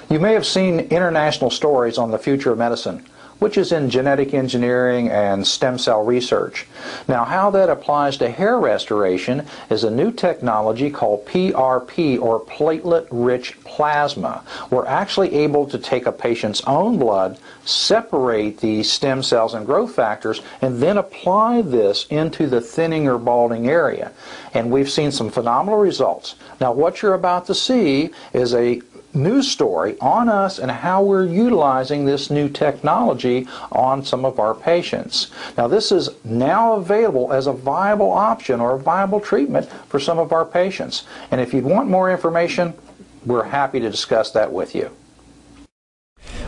You may have seen international stories on the future of medicine, which is in genetic engineering and stem cell research. Now, how that applies to hair restoration is a new technology called PRP, or platelet-rich plasma. We're actually able to take a patient's own blood, separate the stem cells and growth factors, and then apply this into the thinning or balding area. And we've seen some phenomenal results. Now, what you're about to see is a news story on us and how we're utilizing this new technology on some of our patients. Now, this is now available as a viable option or a viable treatment for some of our patients. And if you want more information, we're happy to discuss that with you.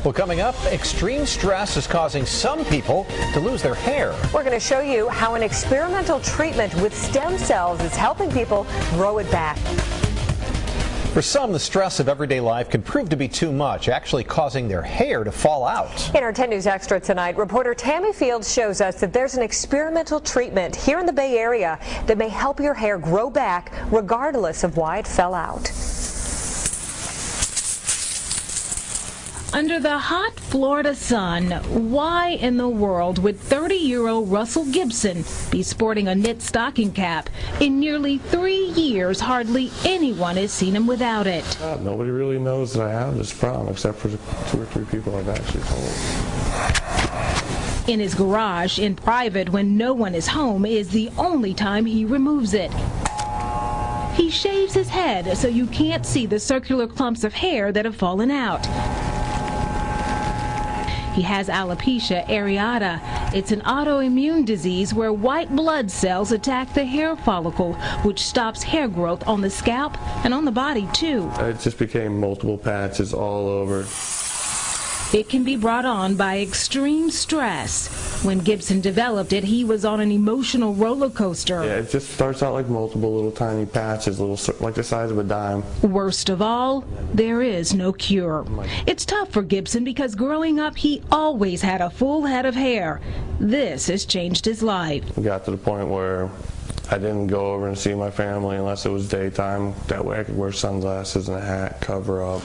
Well, coming up, extreme stress is causing some people to lose their hair. We're going to show you how an experimental treatment with stem cells is helping people grow it back. For some, the stress of everyday life can prove to be too much, actually causing their hair to fall out. In our 10 News Extra tonight, reporter Tammy Fields shows us that there's an experimental treatment here in the Bay Area that may help your hair grow back regardless of why it fell out. Under the hot Florida sun, why in the world would 30-year-old Russel Gibson be sporting a knit stocking cap? In nearly 3 years, hardly anyone has seen him without it. Nobody really knows that I have this problem except for the 2 or 3 people I've actually told. In his garage, in private, when no one is home, is the only time he removes it. He shaves his head so you can't see the circular clumps of hair that have fallen out. He has alopecia areata. It's an autoimmune disease where white blood cells attack the hair follicle, which stops hair growth on the scalp and on the body too. It just became multiple patches all over. It can be brought on by extreme stress. When Gibson developed it, he was on an emotional roller coaster. Yeah, it just starts out like multiple little tiny patches, like the size of a dime. Worst of all, there is no cure. It's tough for Gibson because growing up, he always had a full head of hair. This has changed his life. We got to the point where I didn't go over and see my family unless it was daytime. That way I could wear sunglasses and a hat, cover up.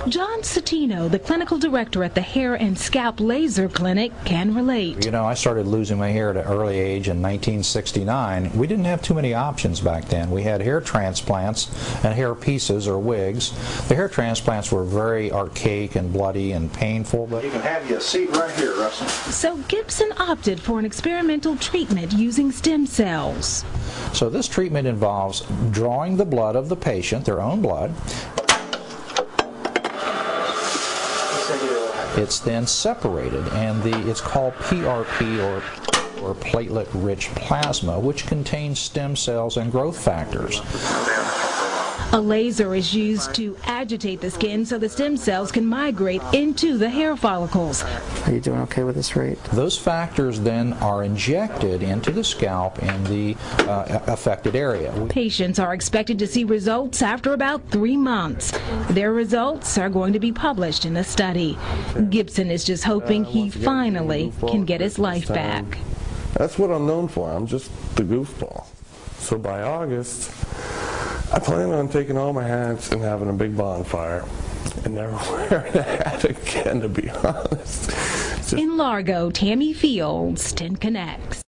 John Citino, the clinical director at the Hair and Scalp Laser Clinic, can relate. You know, I started losing my hair at an early age in 1969. We didn't have too many options back then. We had hair transplants and hair pieces or wigs. The hair transplants were very archaic and bloody and painful. But you can have you a seat right here, Russell. So Gibson opted for an experimental treatment using stem cells. So this treatment involves drawing the blood of the patient, their own blood. It's then separated, and it's called PRP, or platelet-rich plasma, which contains stem cells and growth factors. A laser is used to agitate the skin so the stem cells can migrate into the hair follicles. Are you doing okay with this rate? Those factors then are injected into the scalp in the affected area. Patients are expected to see results after about 3 months. Their results are going to be published in a study. Gibson is just hoping he finally can get his life back. That's what I'm known for. I'm just the goofball. So by August, I plan on taking all my hats and having a big bonfire and never wearing a hat again, to be honest. In Largo, Tammy Fields, 10 Connects.